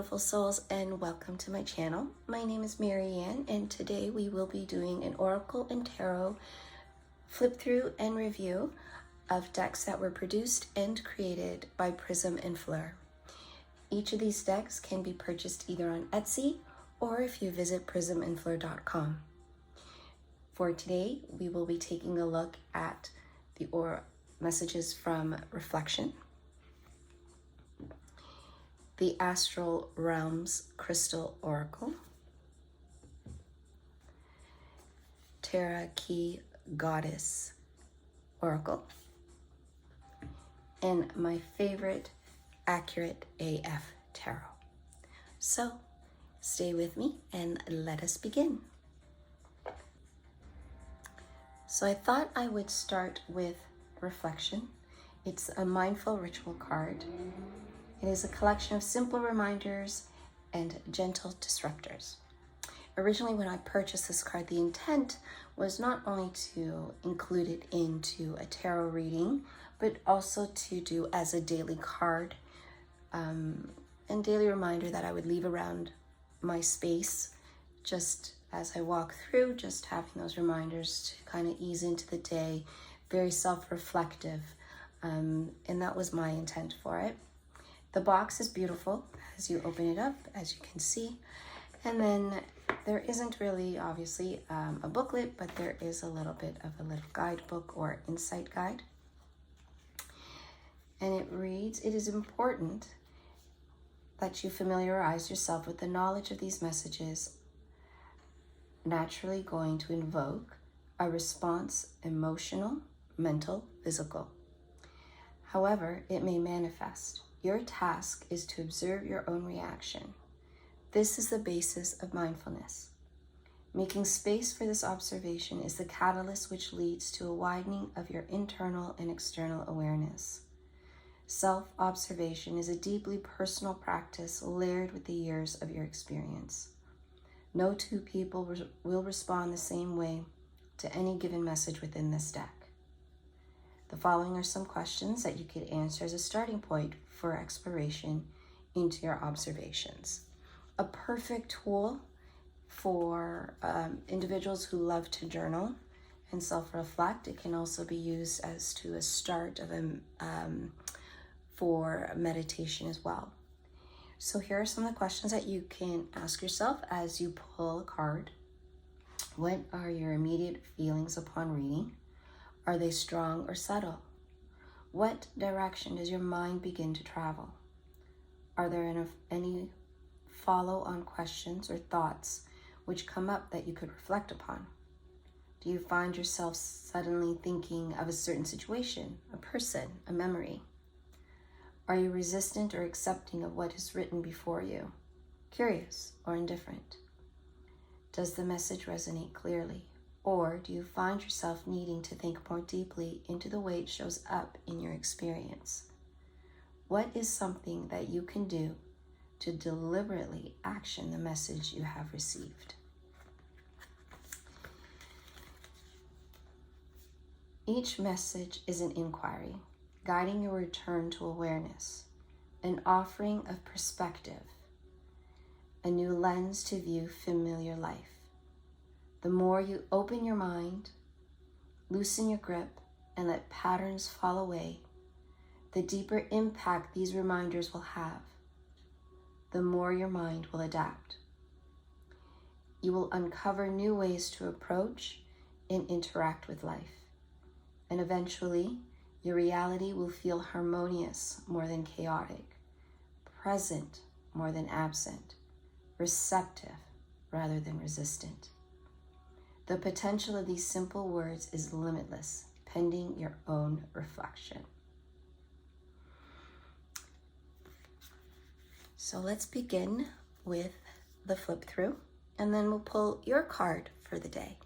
beautiful souls, and welcome to my channel. My name is Marianne, and today we will be doing an Oracle and Tarot flip through and review of decks that were produced and created by Prism Fleur. Each of these decks can be purchased either on Etsy or if you visit prismfleur.com. For today, we will be taking a look at the messages from Reflection, the Astral Realms Crystal Oracle, Terra Key Goddess Oracle, and my favorite, Accurate AF Tarot. So stay with me and let us begin. So I thought I would start with Reflection. It's a mindful ritual card. It is a collection of simple reminders and gentle disruptors. Originally, when I purchased this card, the intent was not only to include it into a tarot reading, but also to do as a daily card and daily reminder that I would leave around my space just as I walk through, just having those reminders to kind of ease into the day, very self-reflective, and that was my intent for it. The box is beautiful as you open it up, as you can see. And then there isn't really, obviously, a booklet, but there is a little bit of a little guidebook or insight guide. And it reads, "It is important that you familiarize yourself with the knowledge of these messages, naturally going to invoke a response, emotional, mental, physical. However, it may manifest. Your task is to observe your own reaction. This is the basis of mindfulness. Making space for this observation is the catalyst which leads to a widening of your internal and external awareness. Self-observation is a deeply personal practice layered with the years of your experience. No two people will respond the same way to any given message within this deck. The following are some questions that you could answer as a starting point for exploration into your observations." A perfect tool for individuals who love to journal and self-reflect. It can also be used as to a start of for meditation as well. So here are some of the questions that you can ask yourself as you pull a card. What are your immediate feelings upon reading? Are they strong or subtle? What direction does your mind begin to travel? Are there any follow-on questions or thoughts which come up that you could reflect upon? Do you find yourself suddenly thinking of a certain situation, a person, a memory? Are you resistant or accepting of what is written before you? Curious or indifferent? Does the message resonate clearly? Or do you find yourself needing to think more deeply into the way it shows up in your experience? What is something that you can do to deliberately action the message you have received? Each message is an inquiry, guiding your return to awareness, an offering of perspective, a new lens to view familiar life. The more you open your mind, loosen your grip, and let patterns fall away, the deeper impact these reminders will have. The more your mind will adapt. You will uncover new ways to approach and interact with life. And eventually, your reality will feel harmonious more than chaotic, present more than absent, receptive rather than resistant. The potential of these simple words is limitless, pending your own reflection. So let's begin with the flip through, and then we'll pull your card for the day.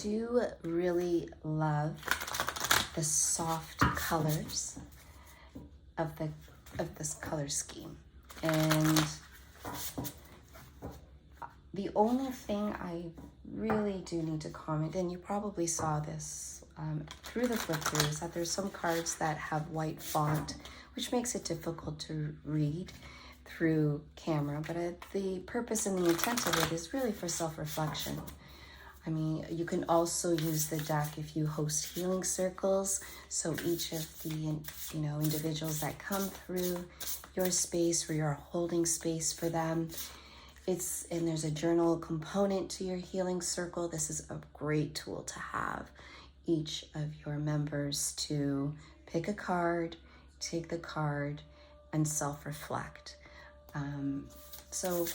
do really love the soft colors of this color scheme. And the only thing I really do need to comment, and you probably saw this through the flip through, is that there's some cards that have white font, which makes it difficult to read through camera. But the purpose and the intent of it is really for self-reflection. I mean, you can also use the deck if you host healing circles. So each of the individuals that come through your space, where you're holding space for them, and there's a journal component to your healing circle. This is a great tool to have each of your members to pick a card, take the card, and self-reflect. So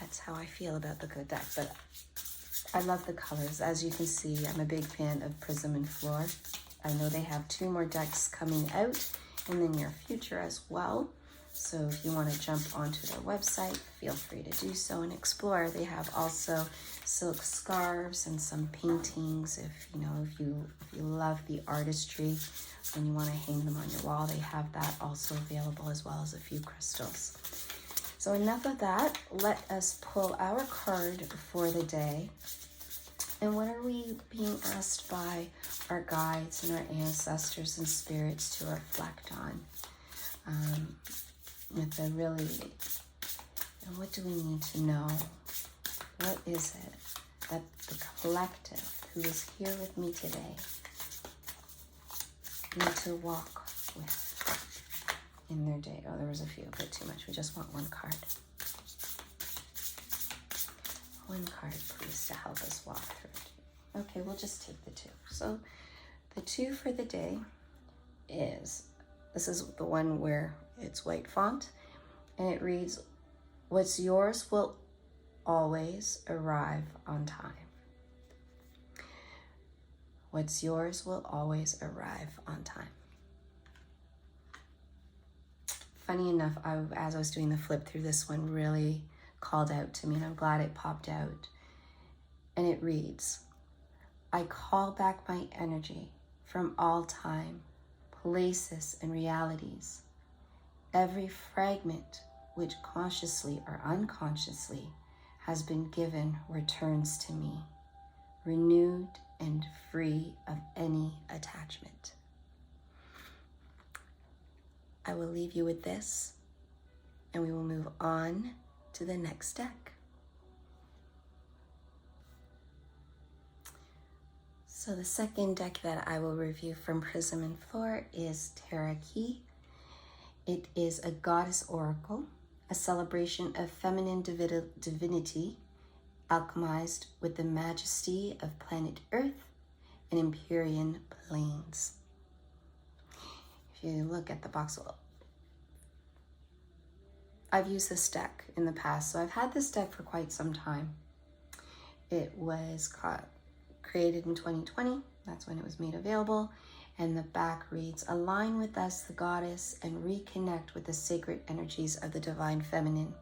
that's how I feel about the good deck. But I love the colors. As you can see, I'm a big fan of Prism and Fleur. I know they have 2 more decks coming out in the near future as well. So if you want to jump onto their website, feel free to do so and explore. They have also silk scarves and some paintings. If you love the artistry and you want to hang them on your wall, they have that also available, as well as a few crystals. So enough of that. Let us pull our card for the day. And what are we being asked by our guides and our ancestors and spirits to reflect on? What do we need to know? What is it that the collective who is here with me today need to walk with in their day? Oh, there was a few, a bit too much. We just want one card. One card, please, to help us walk through it. Okay, we'll just take the 2. So the 2 for the day this is the one where it's white font, and it reads, "What's yours will always arrive on time." What's yours will always arrive on time. Funny enough, as I was doing the flip through, this one really called out to me, and I'm glad it popped out. And it reads, "I call back my energy from all time, places, and realities. Every fragment which consciously or unconsciously has been given returns to me, renewed and free of any attachment." I will leave you with this, and we will move on to the next deck. So the second deck that I will review from Prism and Fleur is Terra. It is a goddess oracle, a celebration of feminine divinity, alchemized with the majesty of planet Earth and Empyrean planes. If you look at the box, I've used this deck in the past, so I've had this deck for quite some time. It was created in 2020, that's when it was made available, and the back reads, "Align with us, the goddess, and reconnect with the sacred energies of the divine feminine.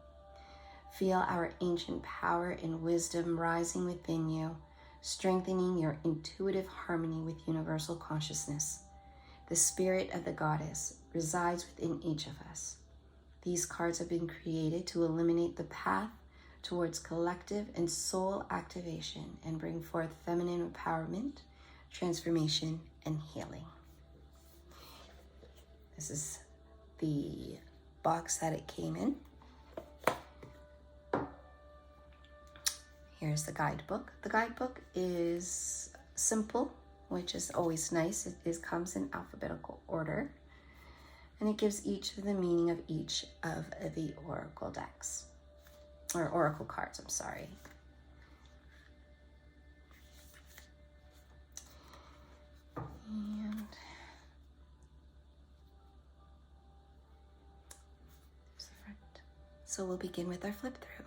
Feel our ancient power and wisdom rising within you, strengthening your intuitive harmony with universal consciousness. The spirit of the goddess resides within each of us. These cards have been created to illuminate the path towards collective and soul activation and bring forth feminine empowerment, transformation, and healing." This is the box that it came in. Here's the guidebook. The guidebook is simple, which is always nice. It comes in alphabetical order, and it gives each of the meaning of each of the oracle decks. Or oracle cards, I'm sorry. And there's the front. So we'll begin with our flip through.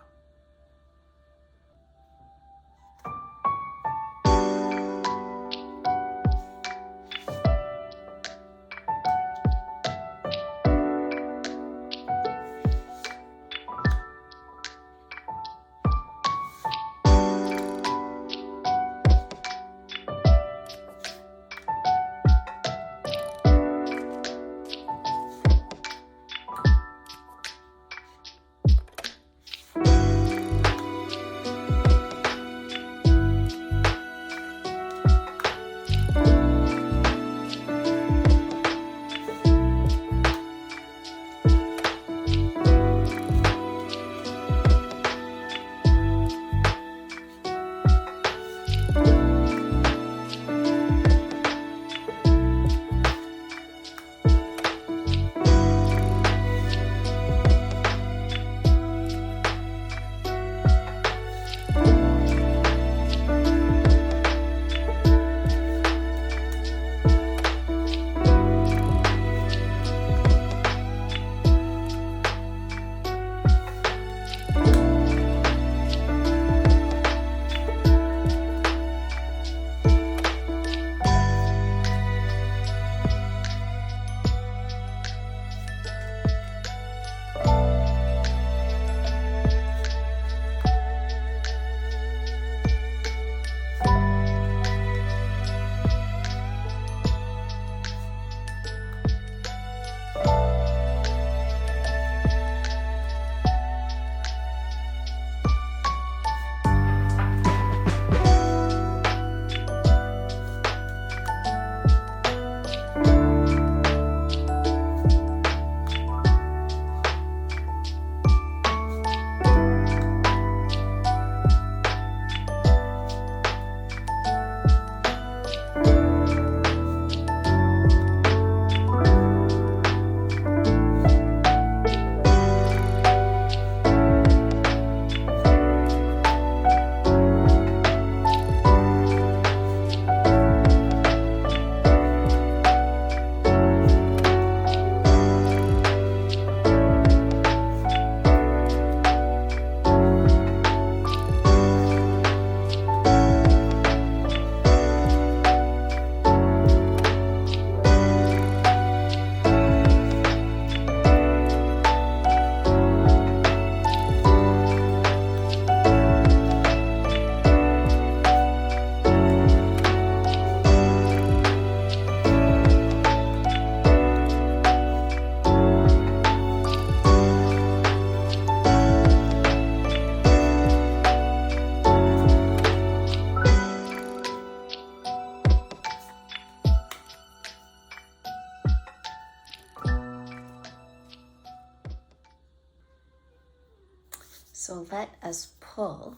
So let us pull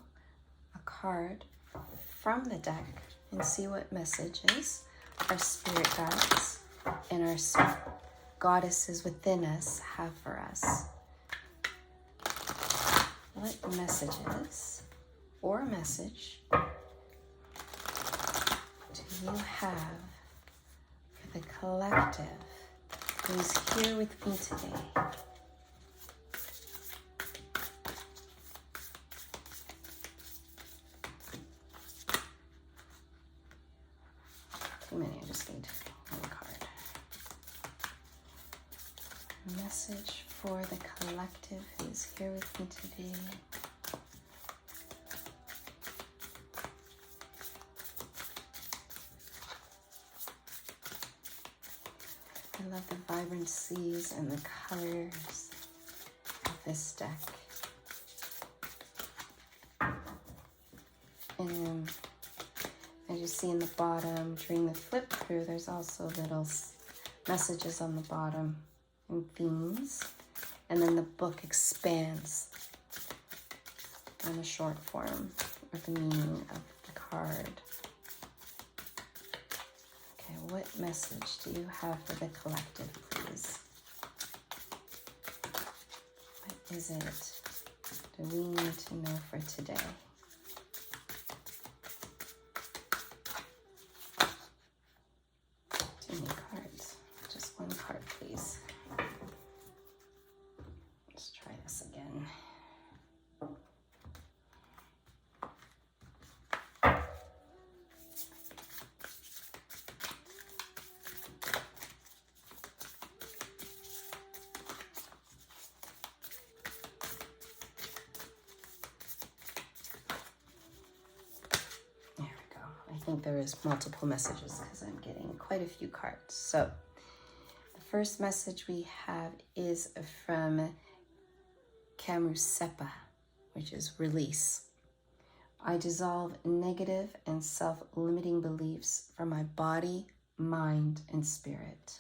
a card from the deck and see what messages our spirit guides and our goddesses within us have for us. What messages or message do you have for the collective who's here with me today? Too many, I just need one card. Message for the collective who's here with me today. I love the vibrancies and the colors of this deck. And as you see in the bottom, during the flip through, there's also little messages on the bottom and themes. And then the book expands on the short form of the meaning of the card. Okay, what message do you have for the collective, please? What is it do we need to know for today? Too many cards. Just one card, please. Let's try this again. I think there is multiple messages because I'm getting quite a few cards. So the first message we have is from Kamusepa, which is release. I dissolve negative and self-limiting beliefs from my body, mind, and spirit.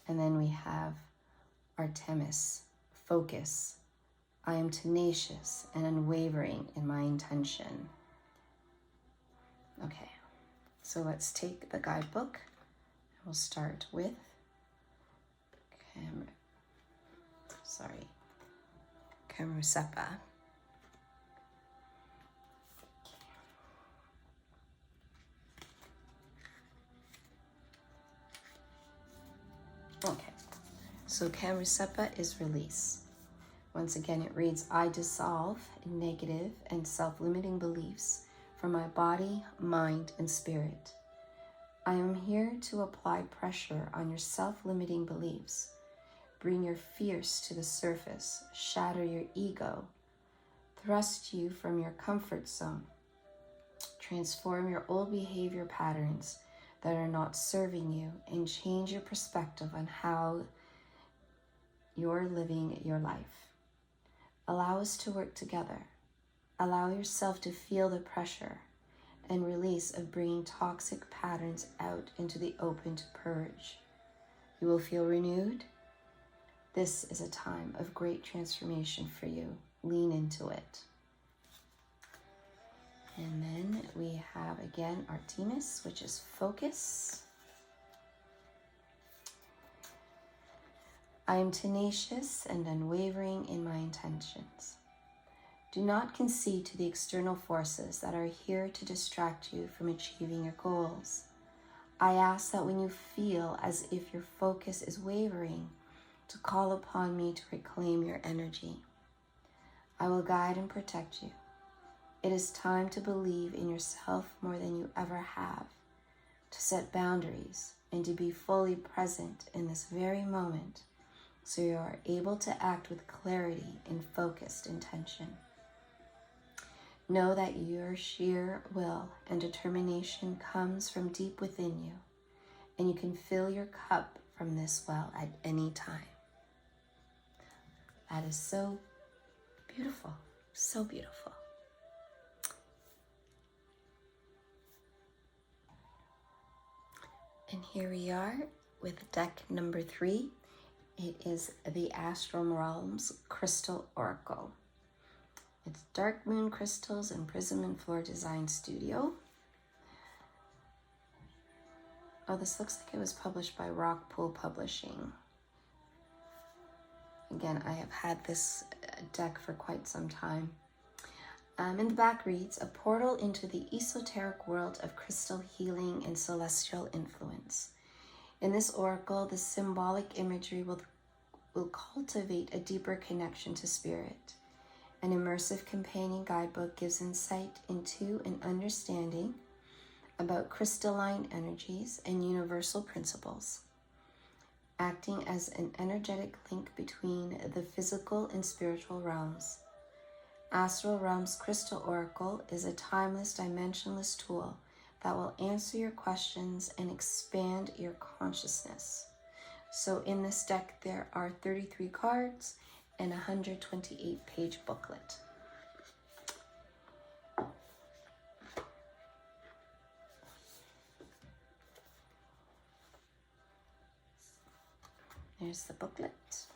And then we have Artemis, focus. I am tenacious and unwavering in my intention. Okay, so let's take the guidebook. We'll start with Kamusepa. Okay, so Kamusepa is release. Once again, it reads, I dissolve negative and self-limiting beliefs from my body, mind, and spirit. I am here to apply pressure on your self-limiting beliefs. Bring your fears to the surface, shatter your ego, thrust you from your comfort zone, transform your old behavior patterns that are not serving you, and change your perspective on how you're living your life. Allow us to work together. Allow yourself to feel the pressure and release of bringing toxic patterns out into the open to purge. You will feel renewed. This is a time of great transformation for you. Lean into it. And then we have again Artemis, which is focus. I am tenacious and unwavering in my intentions. Do not concede to the external forces that are here to distract you from achieving your goals. I ask that when you feel as if your focus is wavering, to call upon me to reclaim your energy. I will guide and protect you. It is time to believe in yourself more than you ever have, to set boundaries, and to be fully present in this very moment so you are able to act with clarity and focused intention. Know that your sheer will and determination comes from deep within you, and you can fill your cup from this well at any time. That is so beautiful, so beautiful. And here we are with deck number 3. It is the Astral Realms Crystal Oracle. It's Dark Moon Crystals and Prism Fleur Design Studio. Oh, this looks like it was published by Rockpool Publishing. Again, I have had this deck for quite some time. In the back reads, a portal into the esoteric world of crystal healing and celestial influence. In this oracle, the symbolic imagery will cultivate a deeper connection to spirit. An immersive companion guidebook gives insight into an understanding about crystalline energies and universal principles, acting as an energetic link between the physical and spiritual realms. Astral Realms Crystal Oracle is a timeless, dimensionless tool that will answer your questions and expand your consciousness. So in this deck, there are 33 cards and a 128-page booklet. There's the booklet.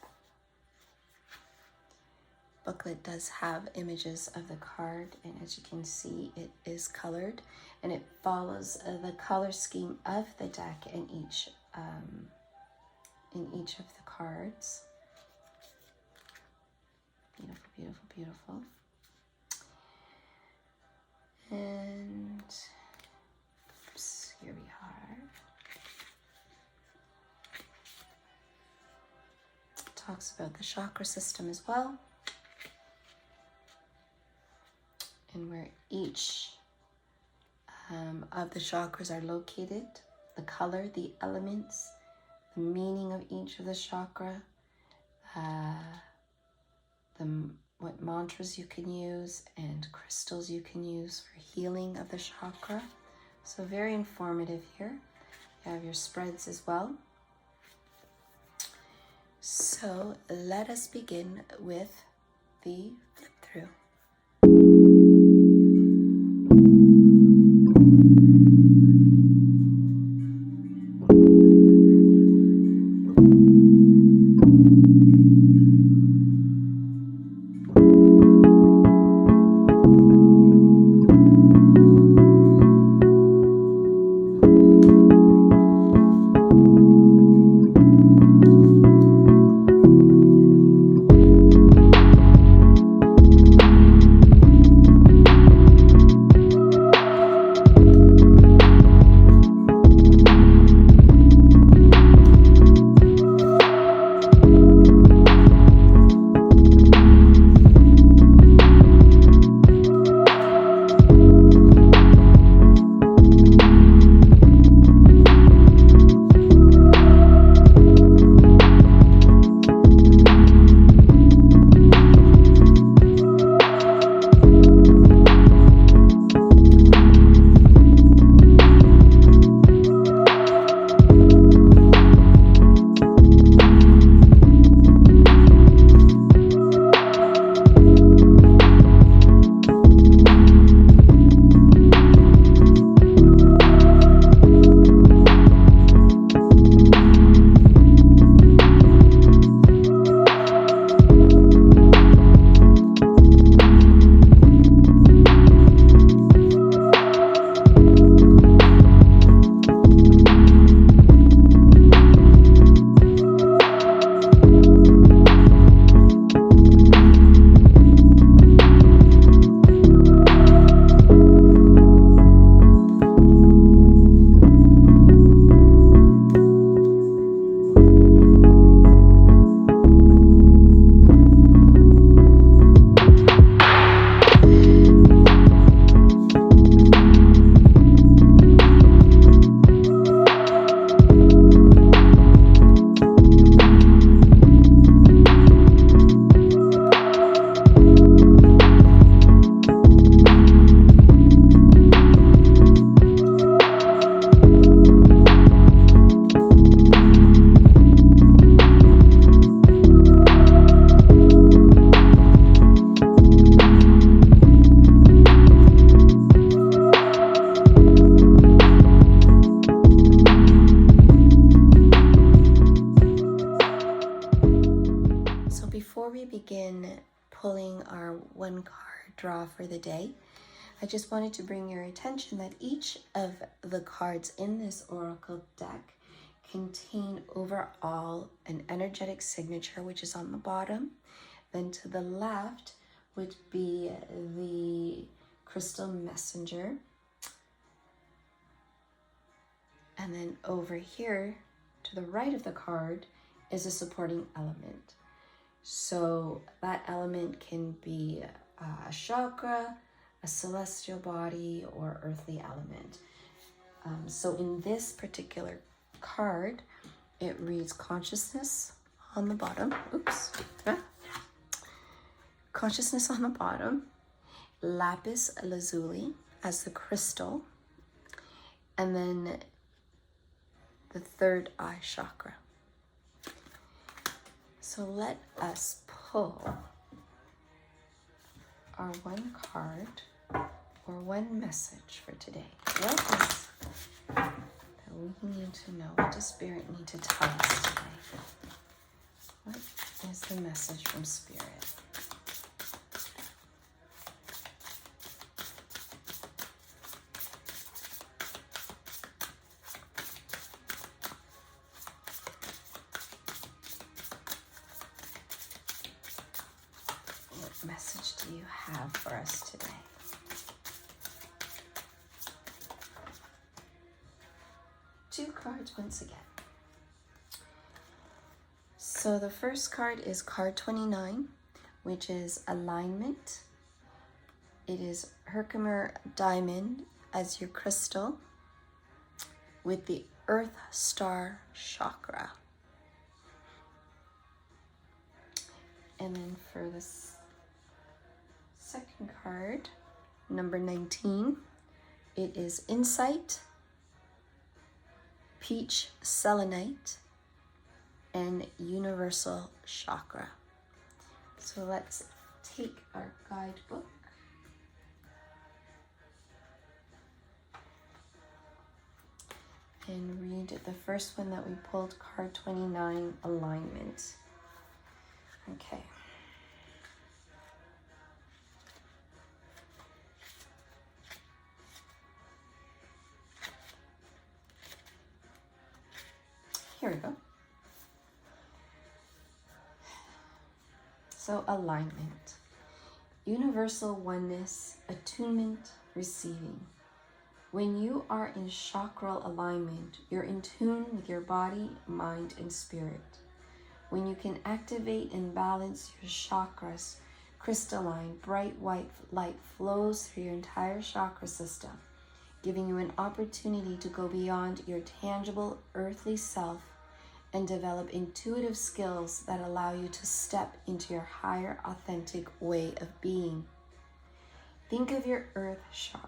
Booklet does have images of the card, and as you can see, it is colored, and it follows the color scheme of the deck in each of the cards. Beautiful, beautiful, beautiful. And oops, here we are. Talks about the chakra system as well, and where each of the chakras are located, the color, the elements, the meaning of each of the chakra, what mantras you can use and crystals you can use for healing of the chakra. So very informative here. You have your spreads as well. So let us begin with the flip through. Before we begin pulling our one card draw for the day. I just wanted to bring your attention that each of the cards in this oracle deck contain overall an energetic signature, which is on the bottom. Then to the left would be the crystal messenger. And then over here to the right of the card is a supporting element. So that element can be a chakra, a celestial body, or earthly element. So in this particular card, it reads consciousness on the bottom. Oops. Consciousness on the bottom, lapis lazuli as the crystal, and then the third eye chakra. So let us pull our one card or one message for today. What is that we need to know? What does Spirit need to tell us today? What is the message from Spirit? What message do you have for us today? Two cards once again. So the first card is card 29, which is alignment. It is Herkimer diamond as your crystal with the Earth Star chakra. And then for this second card, number 19, it is insight, peach selenite, and universal chakra. So let's take our guidebook and read the first one that we pulled, card 29, alignment. Okay. Here we go. So alignment, universal oneness, attunement, receiving. When you are in chakral alignment, you're in tune with your body, mind, and spirit. When you can activate and balance your chakras, crystalline, bright white light flows through your entire chakra system, giving you an opportunity to go beyond your tangible earthly self and develop intuitive skills that allow you to step into your higher, authentic way of being. Think of your Earth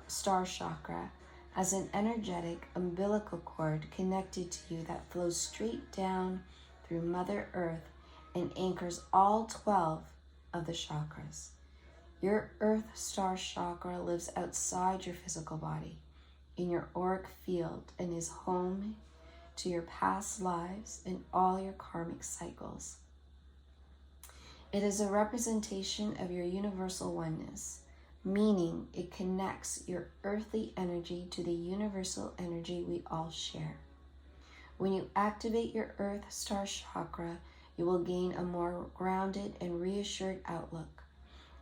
Star chakra as an energetic umbilical cord connected to you that flows straight down through Mother Earth and anchors all 12 of the chakras. Your Earth Star chakra lives outside your physical body, in your auric field, and is home to your past lives and all your karmic cycles. It is a representation of your universal oneness, meaning it connects your earthly energy to the universal energy we all share. When you activate your Earth Star chakra, you will gain a more grounded and reassured outlook,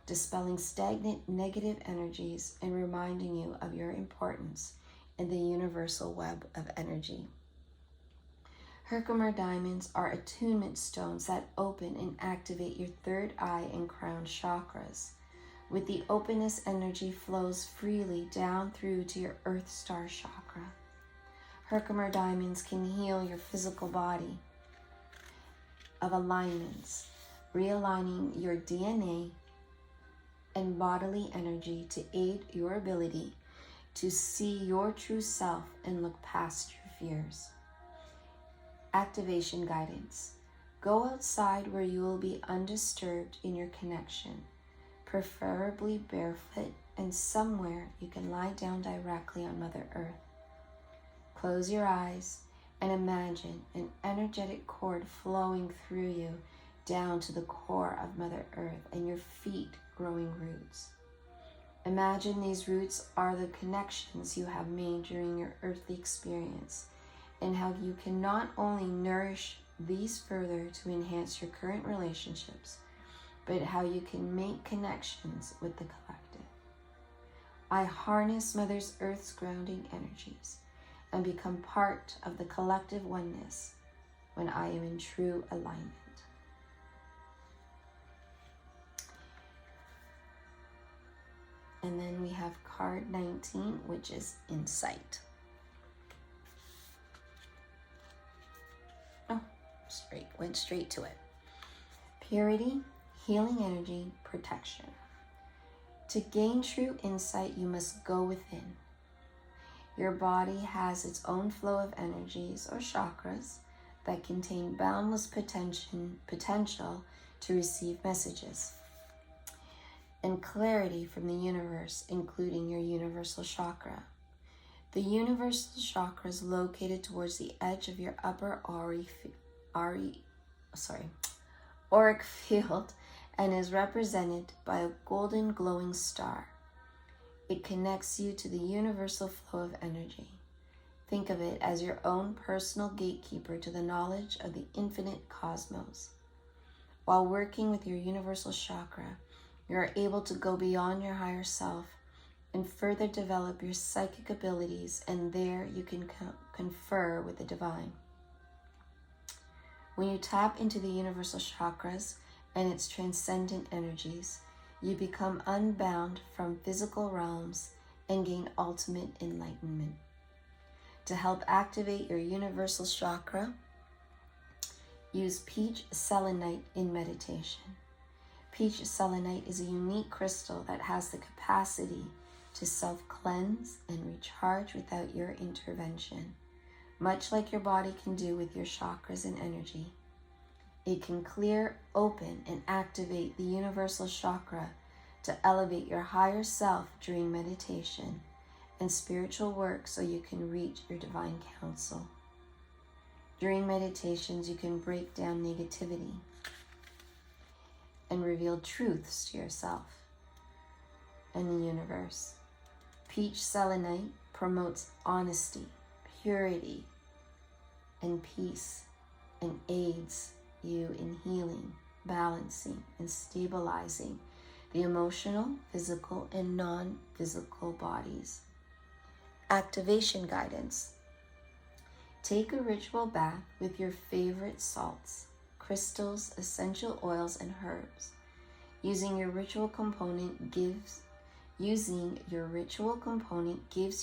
dispelling stagnant negative energies and reminding you of your importance in the universal web of energy. Herkimer diamonds are attunement stones that open and activate your third eye and crown chakras. With the openness, energy flows freely down through to your Earth Star chakra. Herkimer diamonds can heal your physical body of alignments, realigning your DNA and bodily energy to aid your ability to see your true self and look past your fears. Activation guidance. Go outside where you will be undisturbed in your connection, preferably barefoot and somewhere you can lie down directly on Mother Earth. Close your eyes and imagine an energetic cord flowing through you down to the core of Mother Earth and your feet growing roots. Imagine these roots are the connections you have made during your earthly experience, and how you can not only nourish these further to enhance your current relationships, but how you can make connections with the collective. I harness Mother Earth's grounding energies and become part of the collective oneness when I am in true alignment. And then we have card 19, which is insight. Oh, went straight to it. Purity, healing energy, protection. To gain true insight, you must go within. Your body has its own flow of energies or chakras that contain boundless potential to receive messages and clarity from the universe, including your universal chakra. The universal chakra is located towards the edge of your upper auric field and is represented by a golden glowing star. It connects you to the universal flow of energy. Think of it as your own personal gatekeeper to the knowledge of the infinite cosmos. While working with your universal chakra, you are able to go beyond your higher self and further develop your psychic abilities, and there you can confer with the divine. When you tap into the universal chakras and its transcendent energies, you become unbound from physical realms and gain ultimate enlightenment. To help activate your universal chakra, use peach selenite in meditation. Peach selenite is a unique crystal that has the capacity to self-cleanse and recharge without your intervention, much like your body can do with your chakras and energy. It can clear, open, and activate the universal chakra to elevate your higher self during meditation and spiritual work so you can reach your divine counsel. During meditations, you can break down negativity and reveal truths to yourself and the universe. Peach selenite promotes honesty, purity, and peace, and aids you in healing, balancing, and stabilizing the emotional, physical, and non-physical bodies. Activation guidance. Take a ritual bath with your favorite salts, crystals, essential oils, and herbs. Using your ritual component gives you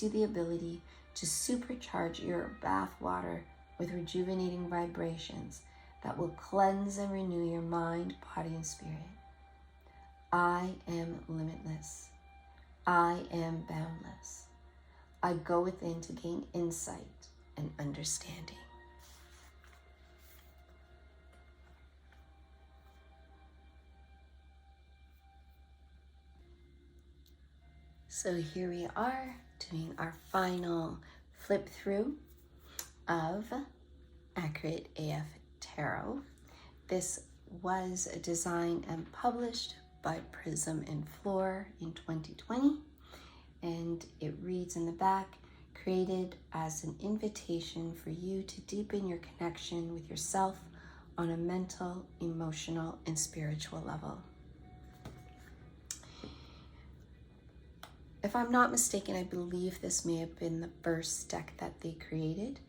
the ability to supercharge your bath water with rejuvenating vibrations that will cleanse and renew your mind, body, and spirit. I am limitless. I am boundless. I go within to gain insight and understanding. So here we are doing our final flip through of Accurate AF Tarot. This was designed and published by Prism Fleur in 2020, and it reads in the back, created as an invitation for you to deepen your connection with yourself on a mental, emotional, and spiritual level. If I'm not mistaken, I believe this may have been the first deck that they created.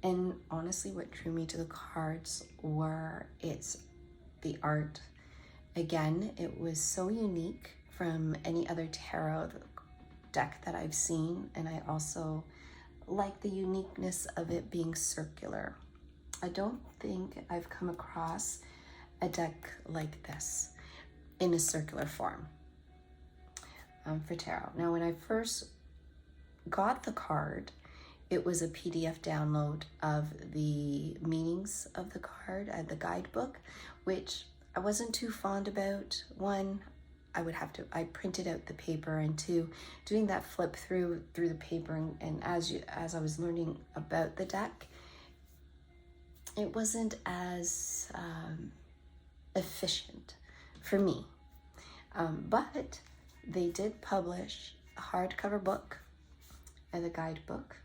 And honestly, what drew me to the cards were the art. Again, it was so unique from any other tarot deck that I've seen. And I also like the uniqueness of it being circular. I don't think I've come across a deck like this in a circular form. For tarot. Now, when I first got the card, it was a PDF download of the meanings of the card and the guidebook, which I wasn't too fond about. One, I printed out the paper, and two, doing that flip through the paper, and as I was learning about the deck, it wasn't as efficient for me. But They did publish a hardcover book and a guidebook,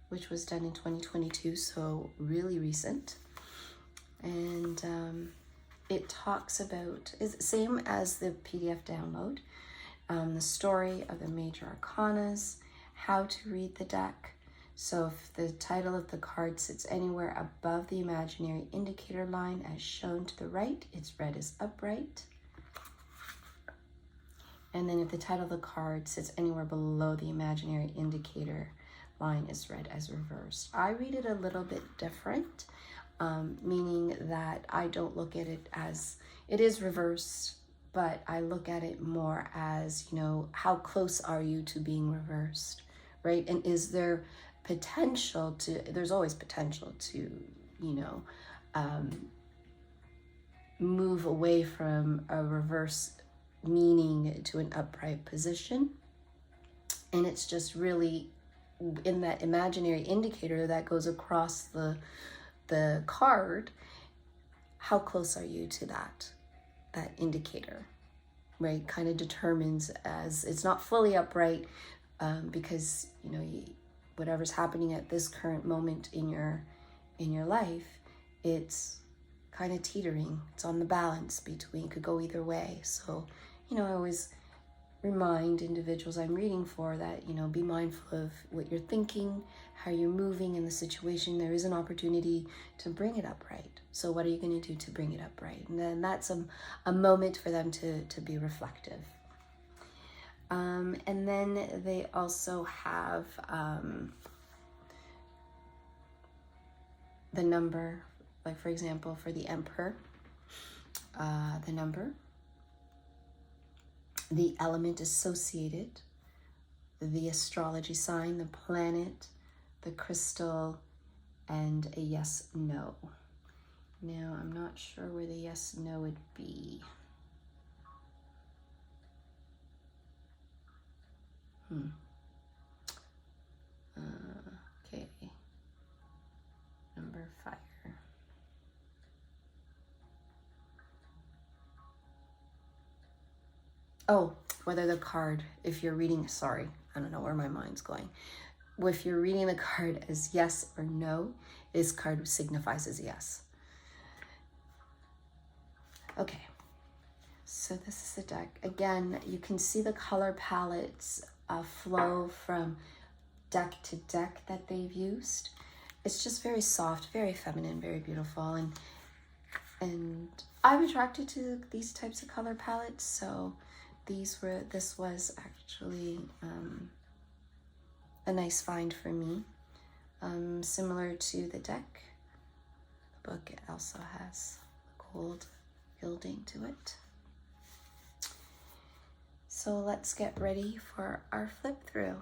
which was done in 2022, so really recent. And it talks about, is the same as the PDF download, the story of the major arcanas, how to read the deck. So if the title of the card sits anywhere above the imaginary indicator line as shown to the right, it's read as upright. And then if the title of the card sits anywhere below the imaginary indicator line, is read as reversed. I read it a little bit different, meaning that I don't look at it as, it is reversed, but I look at it more as, you know, how close are you to being reversed, right? And is there potential to, there's always potential to, you know, move away from a reverse meaning to an upright position. And it's just really in that imaginary indicator that goes across the card, how close are you to that indicator, right? Kind of determines, as it's not fully upright, because, you know, whatever's happening at this current moment in your life, it's kind of teetering. It's on the balance between, could go either way. So, you know, I always remind individuals I'm reading for that, you know, be mindful of what you're thinking, how you're moving in the situation. There is an opportunity to bring it upright. So what are you going to do to bring it upright? And then that's a moment for them to be reflective. And then they also have the number, like for example, for the Emperor, the number, the element associated, the astrology sign, the planet, the crystal, and a yes, no. Now, I'm not sure where the yes, no would be. Okay. Number fire. Oh, whether the card, if you're reading, sorry, I don't know where my mind's going. If you're reading the card as yes or no, this card signifies as yes. Okay, so this is the deck. Again, you can see the color palettes flow from deck to deck that they've used. It's just very soft, very feminine, very beautiful, and I'm attracted to these types of color palettes, so this was actually a nice find for me. Similar to the deck, the book also has gold gilding to it. So let's get ready for our flip through.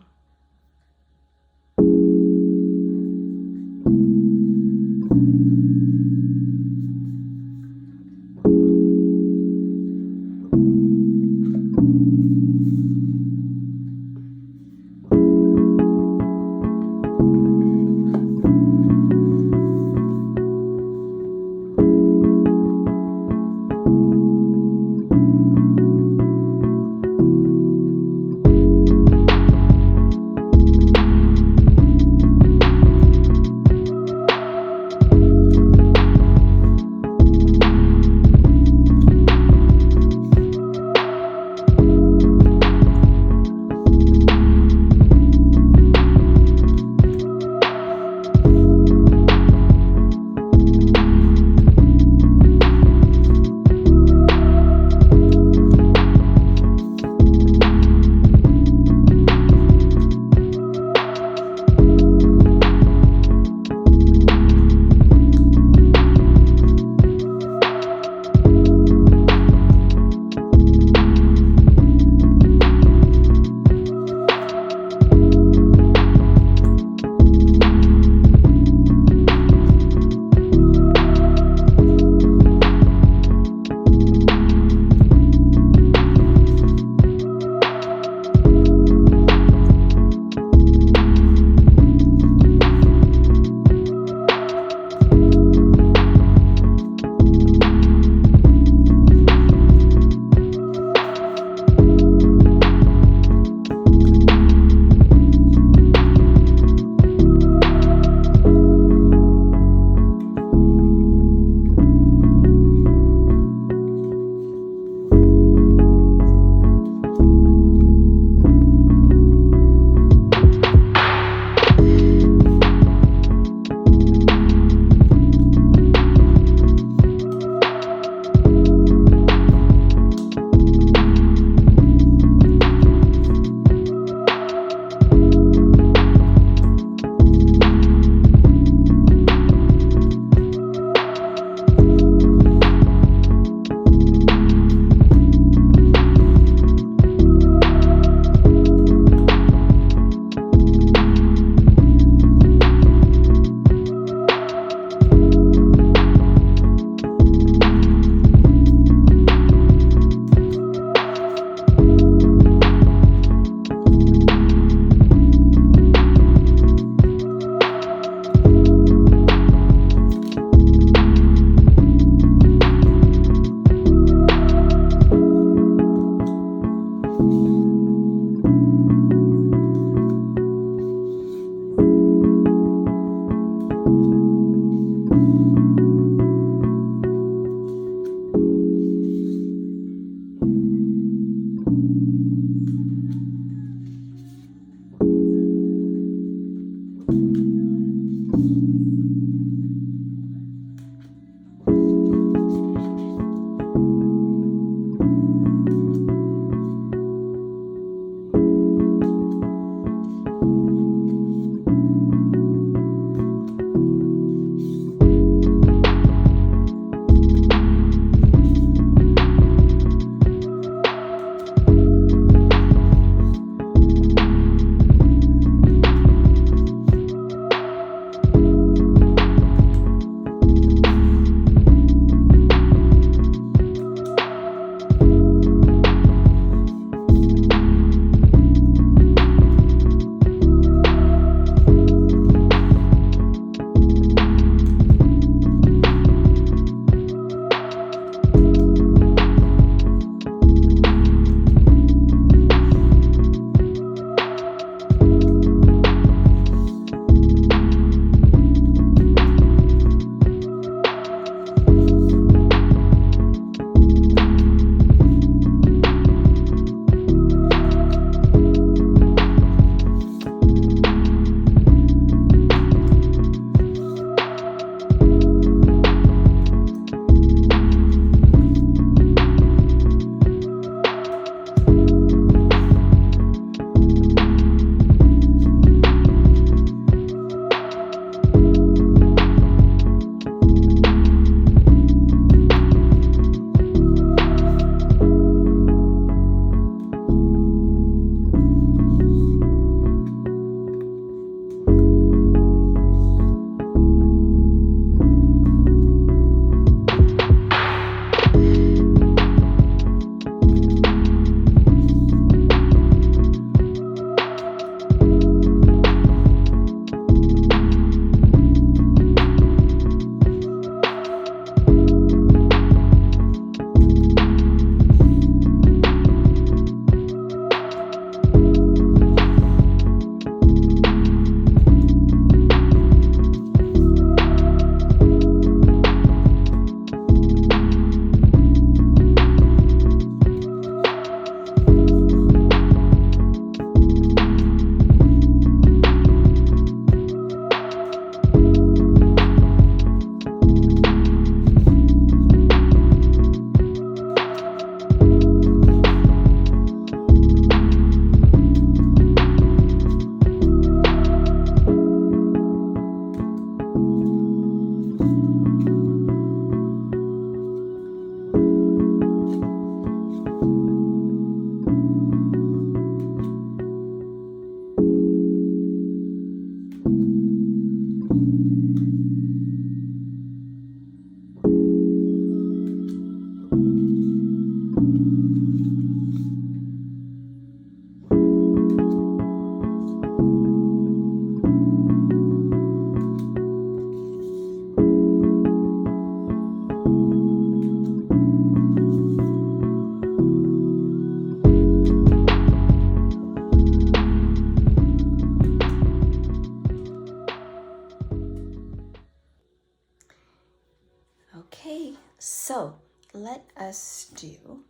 So let us do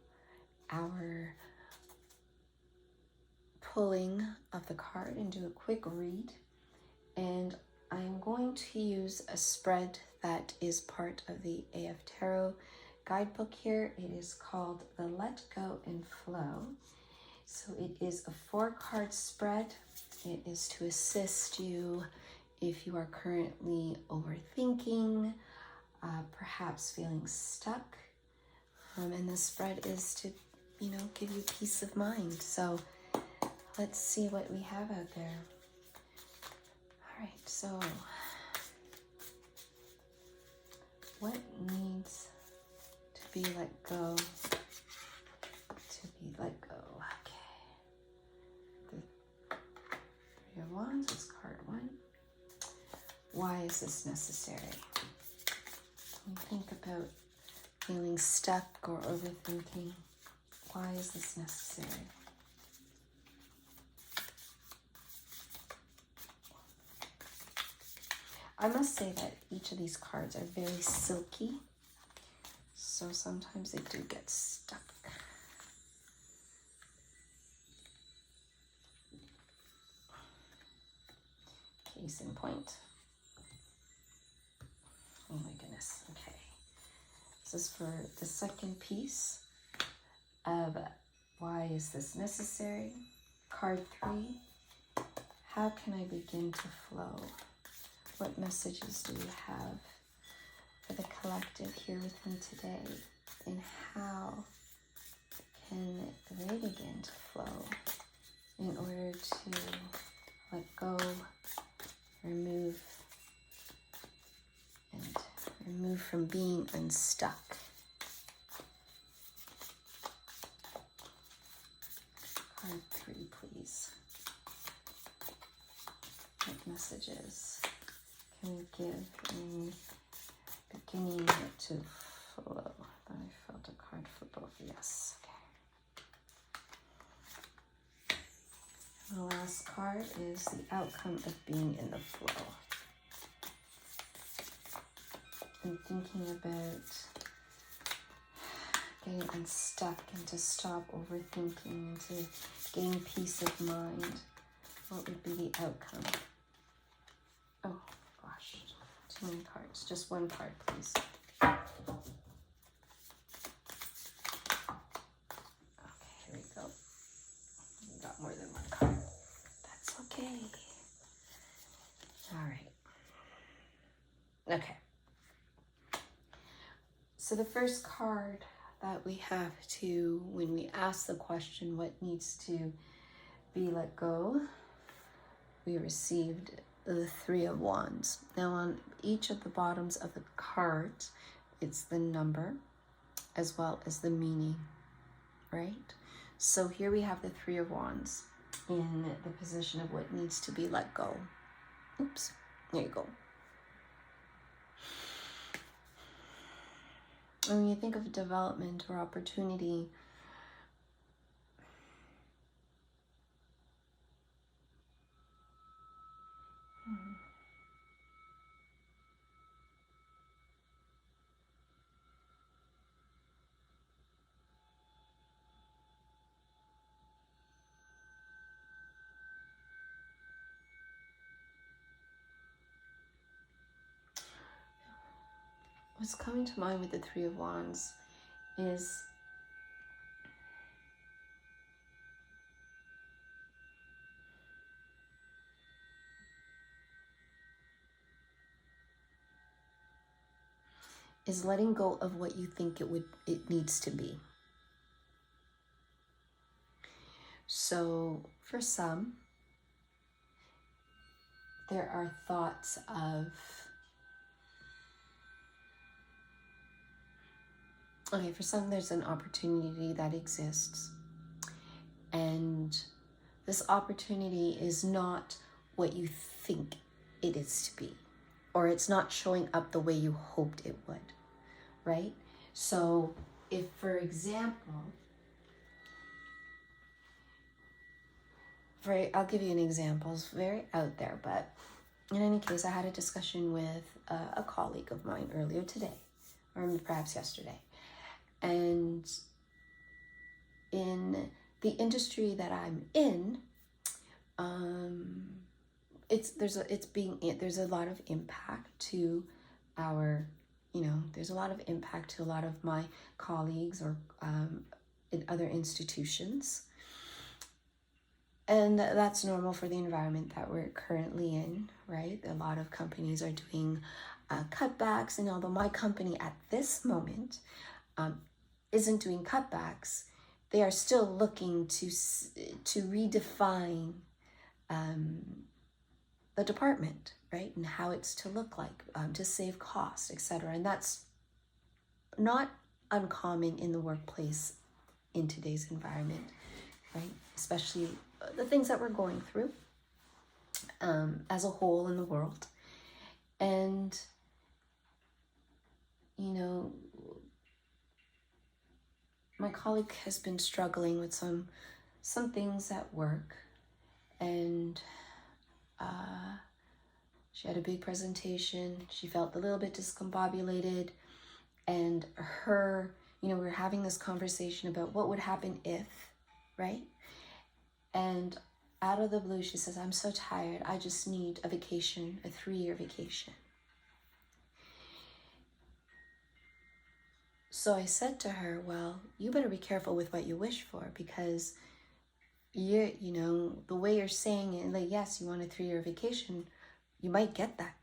our pulling of the card and do a quick read. And I'm going to use a spread that is part of the AF Tarot guidebook here. It is called the Let Go and Flow. So it is a 4-card spread. It is to assist you if you are currently overthinking, perhaps feeling stuck. And the spread is to, give you peace of mind. So let's see what we have out there. All right, so what needs to be let go? To be let go. Okay. The Three of Wands is card 1. Why is this necessary? When you think about feeling stuck or overthinking, why is this necessary? I must say that each of these cards are very silky, so sometimes they do get stuck. Case in point. Oh my goodness, okay. This is for the second piece of why is this necessary? Card 3, how can I begin to flow? What messages do we have for the collective here with me today? And how can they begin to flow in order to let go, remove from being unstuck? Card 3, please. What messages can we give in beginning to flow? I thought I felt a card for both. Yes. Okay. And the last card is the outcome of being in the flow. And thinking about getting unstuck and to stop overthinking and to gain peace of mind. What would be the outcome? Oh gosh, too many cards. Just one card, please. Okay, here we go. We got more than one card. That's okay. All right. Okay. So the first card that we have to, when we ask the question, what needs to be let go, we received the Three of Wands. Now on each of the bottoms of the cards, it's the number as well as the meaning, right? So here we have the Three of Wands in the position of what needs to be let go. Oops, there you go. And when you think of development or opportunity, what's coming to mind with the Three of Wands is letting go of what you think it needs to be. So for some, there are thoughts of, okay, for some there's an opportunity that exists, and this opportunity is not what you think it is to be, or it's not showing up the way you hoped it would, right? So if, for example, I'll give you an example. It's very out there, but in any case, I had a discussion with a colleague of mine earlier today, or perhaps yesterday. And in the industry that I'm in, there's a lot of impact to our, there's a lot of impact to a lot of my colleagues or in other institutions. And that's normal for the environment that we're currently in, right? A lot of companies are doing cutbacks, and although my company at this moment isn't doing cutbacks, they are still looking to redefine the department, right? And how it's to look like, to save costs, etc. And that's not uncommon in the workplace in today's environment, right? Especially the things that we're going through as a whole in the world. And, my colleague has been struggling with some things at work, and she had a big presentation. She felt a little bit discombobulated, and we were having this conversation about what would happen if, right? And out of the blue, she says, "I'm so tired. I just need a vacation, a 3-year vacation." So I said to her, "Well, you better be careful with what you wish for, because the way you're saying it, like, yes, you want a 3-year vacation, you might get that,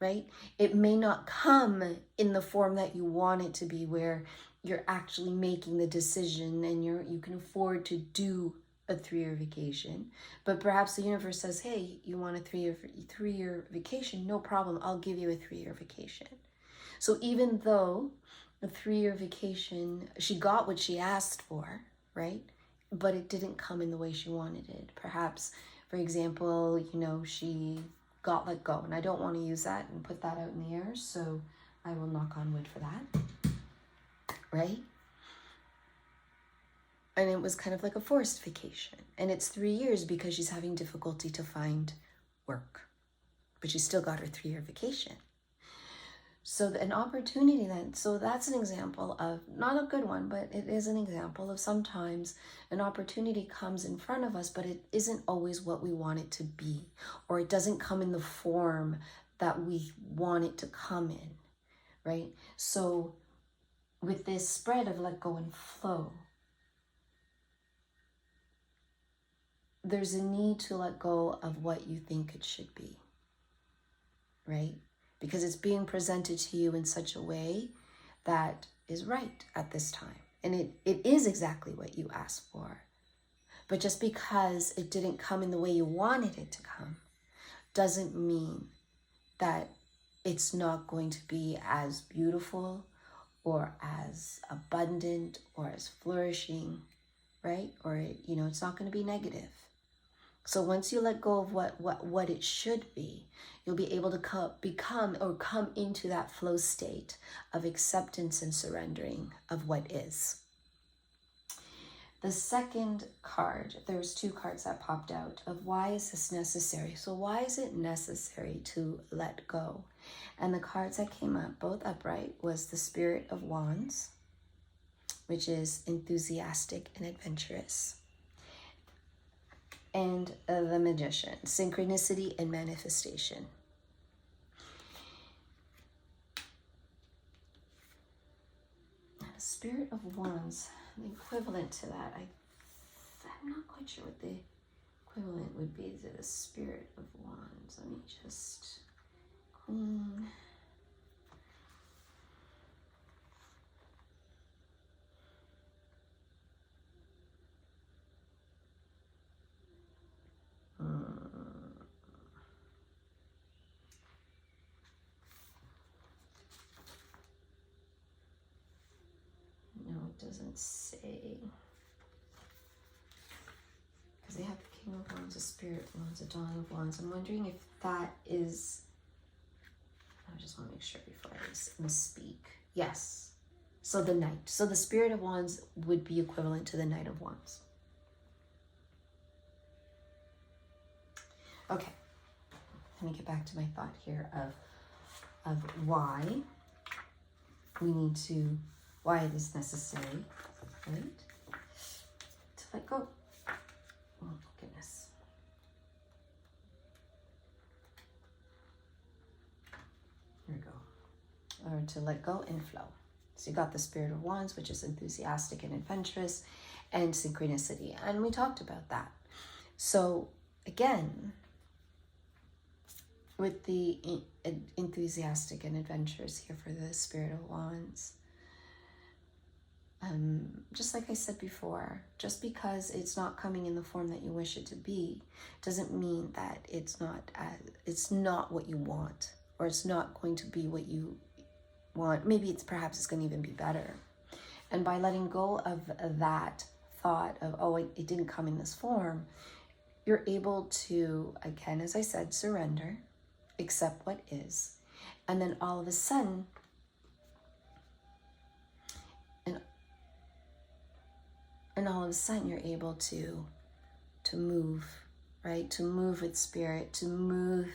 right? It may not come in the form that you want it to be, where you're actually making the decision and you can afford to do a 3-year vacation, but perhaps the universe says, hey, you want a 3-year vacation? No problem, I'll give you a 3-year vacation." So even though a 3-year vacation, she got what she asked for, right? But it didn't come in the way she wanted it. Perhaps, for example, she got let go. And I don't want to use that and put that out in the air, so I will knock on wood for that, right? And it was kind of like a forced vacation. And it's 3 years because she's having difficulty to find work. But she still got her 3-year vacation. So an opportunity then, so that's an example of, not a good one, but it is an example of sometimes an opportunity comes in front of us, but it isn't always what we want it to be, or it doesn't come in the form that we want it to come in, right? So with this spread of let go and flow, there's a need to let go of what you think it should be, right? Because it's being presented to you in such a way that is right at this time. And it is exactly what you asked for. But just because it didn't come in the way you wanted it to come, doesn't mean that it's not going to be as beautiful or as abundant or as flourishing, right? Or, it's not going to be negative. So once you let go of what it should be, you'll be able to come into that flow state of acceptance and surrendering of what is. The second card, there was 2 cards that popped out of why is this necessary? So why is it necessary to let go? And the cards that came up, both upright, was the Spirit of Wands, which is enthusiastic and adventurous. And the Magician, synchronicity and manifestation. Now, the Spirit of Wands, the equivalent to that, I'm not quite sure what the equivalent would be to the Spirit of Wands. Let me just, Queen. Doesn't say, because they have the King of Wands, the Spirit of Wands, the Dawn of Wands. I'm wondering if that is, I just want to make sure before I misspeak. Yes, so the Knight. So the Spirit of Wands would be equivalent to the Knight of Wands. Okay, let me get back to my thought here of why we need to why it is necessary, right, to let go. Oh, goodness. Here we go. Or to let go and flow. So you got the Spirit of Wands, which is enthusiastic and adventurous, and synchronicity. And we talked about that. So again, with the enthusiastic and adventurous here for the Spirit of Wands, just like I said before, just because it's not coming in the form that you wish it to be, doesn't mean that it's not what you want, or it's not going to be what you want. Maybe perhaps it's going to even be better. And by letting go of that thought of, oh, it didn't come in this form, you're able to, again, as I said, surrender, accept what is, and then all of a sudden, and all of a sudden you're able to move, right? To move with spirit, to move.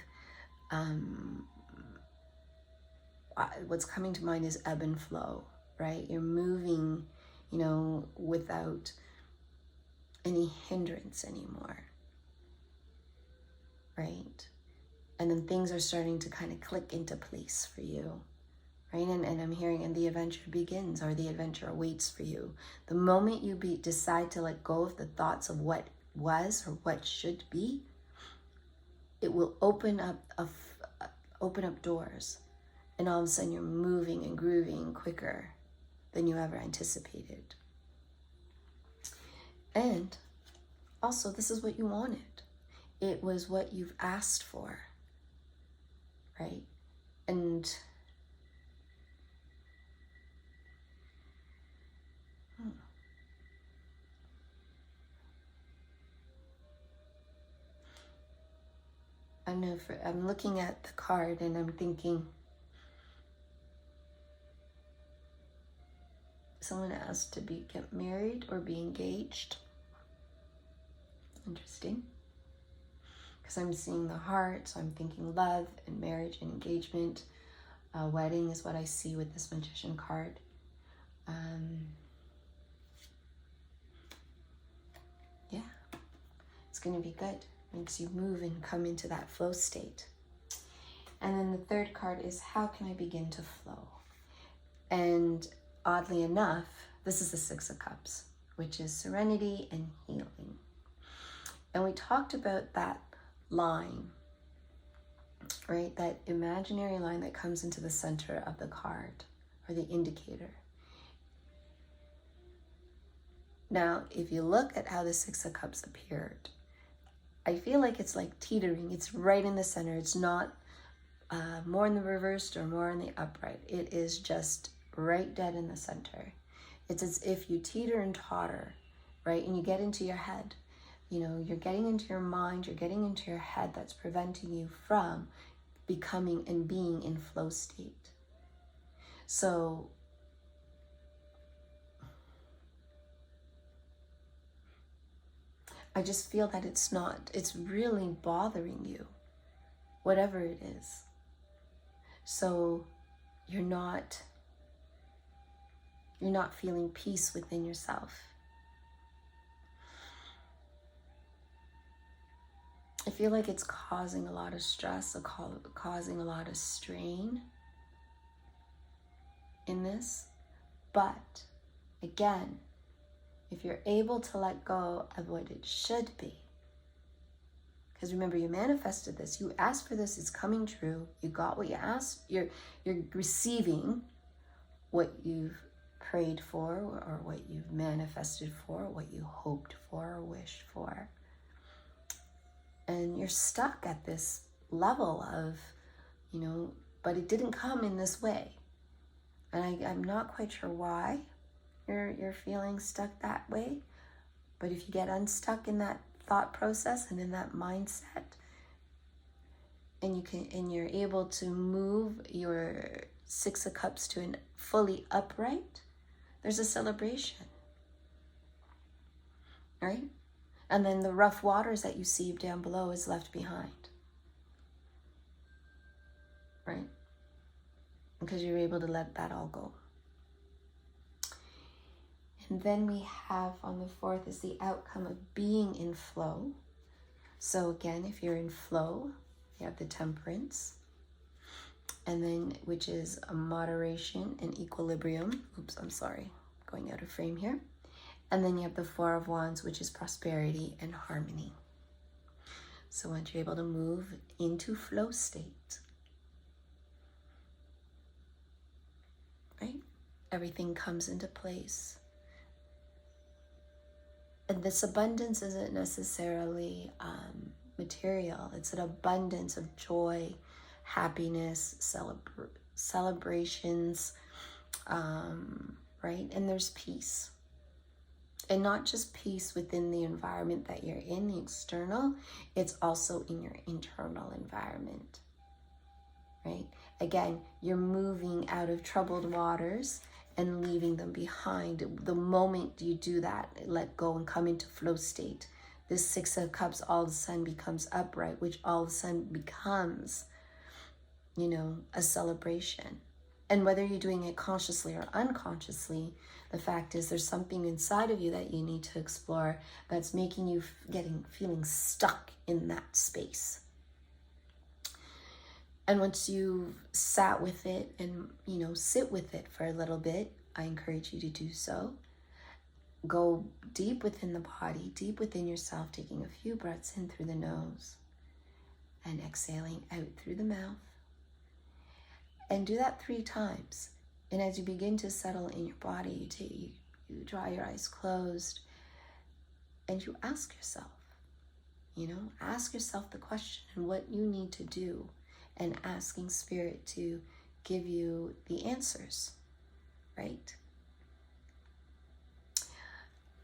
What's coming to mind is ebb and flow, right? You're moving, without any hindrance anymore, right? And then things are starting to kind of click into place for you, right? And I'm hearing, and the adventure begins, or the adventure awaits for you. The moment you decide to let go of the thoughts of what was or what should be, it will open up doors, and all of a sudden you're moving and grooving quicker than you ever anticipated. And also, this is what you wanted. It was what you've asked for, right? And I'm looking at the card and I'm thinking, someone asked to get married or be engaged. Interesting. Because I'm seeing the heart, so I'm thinking love and marriage and engagement. Wedding is what I see with this Magician card. Yeah, it's going to be good. Makes you move and come into that flow state. And then the third card is, how can I begin to flow? And oddly enough, this is the Six of Cups, which is serenity and healing. And we talked about that line, right? That imaginary line that comes into the center of the card, or the indicator. Now, if you look at how the Six of Cups appeared, I feel like it's like teetering. It's right in the center. It's not more in the reversed or more in the upright. It is just right dead in the center. It's as if you teeter and totter, right? And you get into your head. You're getting into your mind, you're getting into your head. That's preventing you from becoming and being in flow state. So I just feel that it's really bothering you, whatever it is. So you're not feeling peace within yourself. I feel like it's causing a lot of stress, causing a lot of strain in this. But again, if you're able to let go of what it should be, because remember, you manifested this, you asked for this, it's coming true, you got what you asked, you're receiving what you've prayed for, or what you've manifested for, what you hoped for or wished for. And you're stuck at this level of, but it didn't come in this way. And I'm not quite sure why you're feeling stuck that way. But if you get unstuck in that thought process and in that mindset, and you're able to move your Six of Cups to an fully upright, there's a celebration, right? And then the rough waters that you see down below is left behind, right? Because you're able to let that all go. And then we have on the 4th is the outcome of being in flow. So again, if you're in flow, you have the Temperance. And then, which is a moderation and equilibrium. Oops, I'm sorry, going out of frame here. And then you have the 4 of Wands, which is prosperity and harmony. So once you're able to move into flow state, right, everything comes into place. And this abundance isn't necessarily material. It's an abundance of joy, happiness, celebrations, right? And there's peace. And not just peace within the environment that you're in, the external, it's also in your internal environment, right? Again, you're moving out of troubled waters and leaving them behind. The moment you do that, let go and come into flow state, this 6 of Cups all of a sudden becomes upright, which all of a sudden becomes, you know, a celebration. And whether you're doing it consciously or unconsciously, the fact is there's something inside of you that you need to explore that's making you feeling stuck in that space. And once you've sat with it and, you know, sit with it for a little bit, I encourage you to do so. Go deep within the body, deep within yourself, taking a few breaths in through the nose and exhaling out through the mouth. And do that 3 times. And as you begin to settle in your body, you draw your eyes closed and you ask yourself, you know, ask yourself the question and what you need to do, and asking Spirit to give you the answers, right?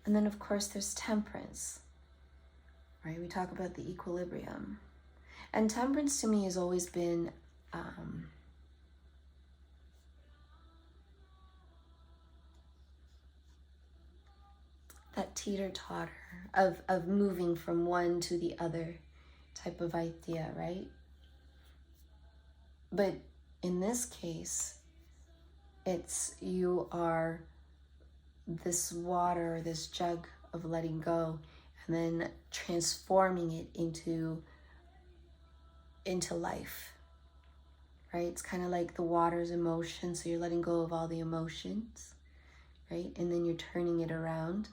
And then of course there's Temperance, right? We talk about the equilibrium. And Temperance to me has always been that teeter-totter of moving from one to the other type of idea, right? But in this case, it's you are this water, this jug of letting go, and then transforming it into life, right? It's kind of like the water's emotion, so you're letting go of all the emotions, right? And then you're turning it around.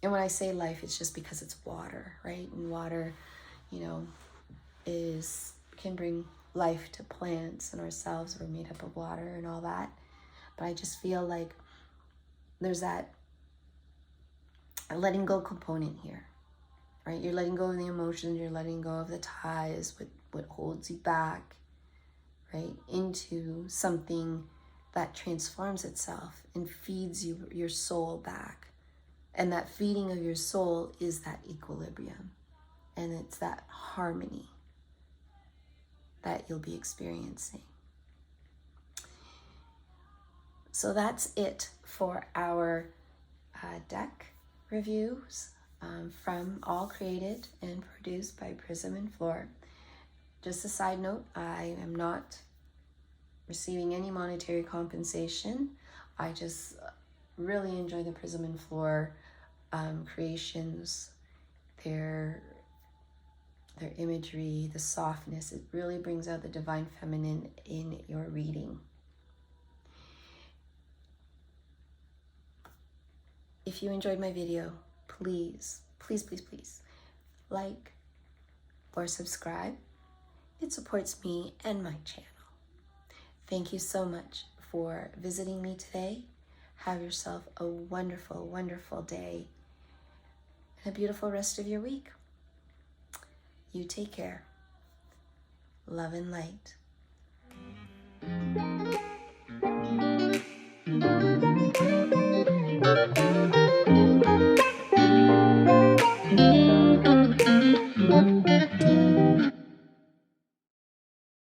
And when I say life, it's just because it's water, right? And water, you know, can bring life to plants and ourselves. We're made up of water and all that. But I just feel like there's that letting go component here, right? You're letting go of the emotions, you're letting go of the ties, what holds you back, right? Into something that transforms itself and feeds you your soul back. And that feeding of your soul is that equilibrium. And it's that harmony that you'll be experiencing. So that's it for our deck reviews from all created and produced by Prism Fleur. Just a side note, I am not receiving any monetary compensation. I just really enjoy the Prism Fleur creations, their imagery, the softness. It really brings out the divine feminine in your reading. If you enjoyed my video, please, please, please, please like or subscribe. It supports me and my channel. Thank you so much for visiting me today. Have yourself a wonderful, wonderful day and a beautiful rest of your week. You take care. Love and light.